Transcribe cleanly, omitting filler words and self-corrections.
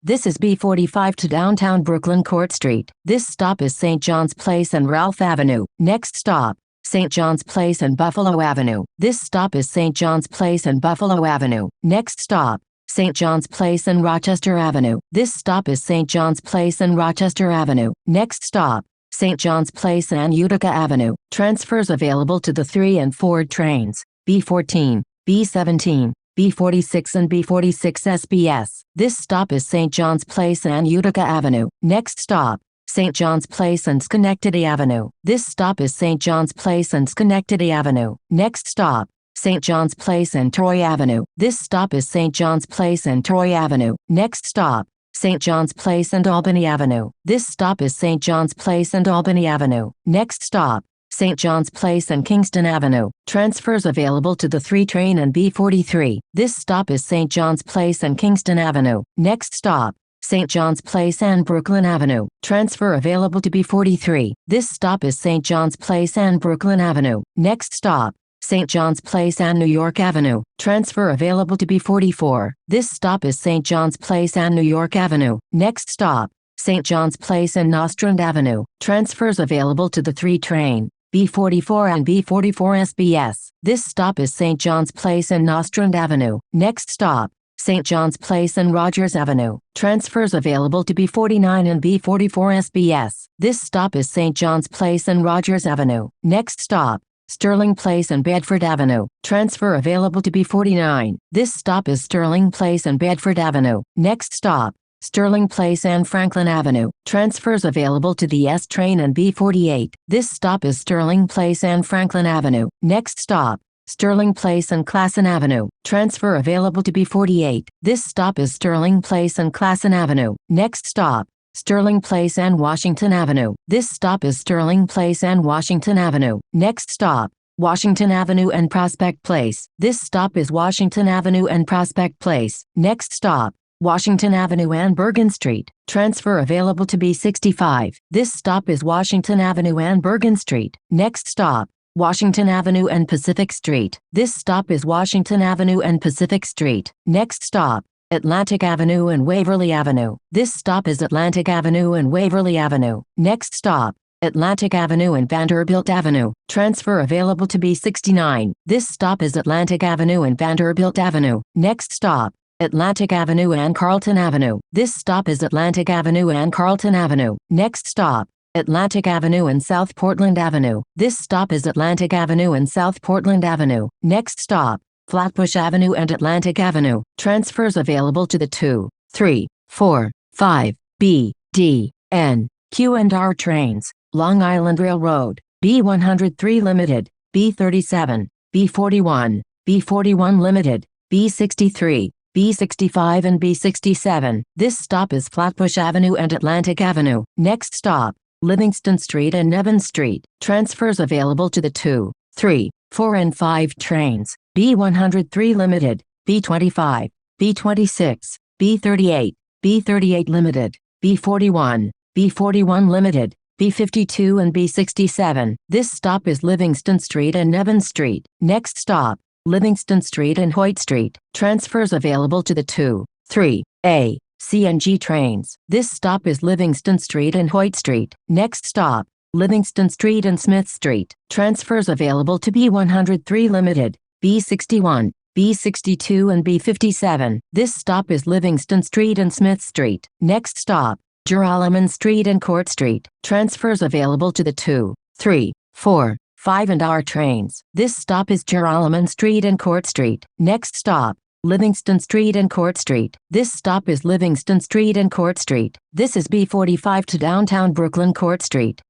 This is B45 to Downtown Bklyn-Court St. This stop is St. John's Place and Ralph Avenue. Next stop, St. John's Place and Buffalo Avenue. This stop is St. John's Place and Buffalo Avenue. Next stop, St. John's Place and Rochester Avenue. This stop is St. John's Place and Rochester Avenue. Next stop, St. John's Place and Utica Avenue. Transfers available to the 3 and 4 trains, B14, B17, B46 and B46 SBS. This stop is St. John's Place and Utica Avenue. Next stop, St. John's Place and Schenectady Avenue. This stop is St. John's Place and Schenectady Avenue. Next stop, St. John's Place and Troy Avenue. This stop is St. John's Place and Troy Avenue. Next stop, St. John's Place and Albany Avenue. This stop is St. John's Place and Albany Avenue. Next stop, St. John's Place and Kingston Avenue. Transfers available to the 3 train and B43. This stop is St. John's Place and Kingston Avenue. Next stop, St. John's Place and Brooklyn Avenue. Transfer available to B43. This stop is St. John's Place and Brooklyn Avenue. Next stop, St. John's Place and New York Avenue. Transfer available to B44. This stop is St. John's Place and New York Avenue. Next stop, St. John's Place and Nostrand Avenue. Transfers available to the 3 train, B44 and B44 SBS. This stop is St. John's Place and Nostrand Avenue. Next stop, St. John's Place and Rogers Avenue. Transfers available to B49 and B44 SBS. This stop is St. John's Place and Rogers Avenue. Next stop, Sterling Place and Bedford Avenue. Transfer available to B49. This stop is Sterling Place and Bedford Avenue. Next stop, Sterling Place and Franklin Avenue. Transfers available to the S train and B48. This stop is Sterling Place and Franklin Avenue. Next stop, Sterling Place and Classen Avenue. Transfer available to B48. This stop is Sterling Place and Classen Avenue. Next stop, Sterling Place and Washington Avenue. This stop is Sterling Place and Washington Avenue. Next stop, Washington Avenue and Prospect Place. This stop is Washington Avenue and Prospect Place. Next stop, Washington Avenue and Bergen Street. Transfer available to B65. This stop is Washington Avenue and Bergen Street. Next stop, Washington Avenue and Pacific Street. This stop is Washington Avenue and Pacific Street. Next stop, Atlantic Avenue and Waverly Avenue. This stop is Atlantic Avenue and Waverly Avenue. Next stop, Atlantic Avenue and Vanderbilt Avenue. Transfer available to B69. This stop is Atlantic Avenue and Vanderbilt Avenue. Next stop, Atlantic Avenue and Carlton Avenue. This stop is Atlantic Avenue and Carlton Avenue. Next stop, Atlantic Avenue and South Portland Avenue. This stop is Atlantic Avenue and South Portland Avenue. Next stop, Flatbush Avenue and Atlantic Avenue. Transfers available to the 2, 3, 4, 5, B, D, N, Q and R trains. Long Island Railroad, B103 Limited, B37, B41, B41 Limited, B63, B65 and B67. This stop is Flatbush Avenue and Atlantic Avenue. Next stop, Livingston Street and Nevins Street. Transfers available to the 2, 3, 4 and 5 trains. B103 Limited, B25, B26, B38, B38 Limited, B41, B41 Limited, B52 and B67. This stop is Livingston Street and Nevins Street. Next stop, Livingston Street and Hoyt Street. Transfers available to the 2, 3, A, C and G trains. This stop is Livingston Street and Hoyt Street. Next stop, Livingston Street and Smith Street. Transfers available to B103 Limited, B61, B62 and B57. This stop is Livingston Street and Smith Street. Next stop, Joralemon Street and Court Street. Transfers available to the 2, 3, 4, 5 and R trains. This stop is Joralemon Street and Court Street. Next stop, Livingston Street and Court Street. This stop is Livingston Street and Court Street. This is B45 to Downtown Bklyn-Court St.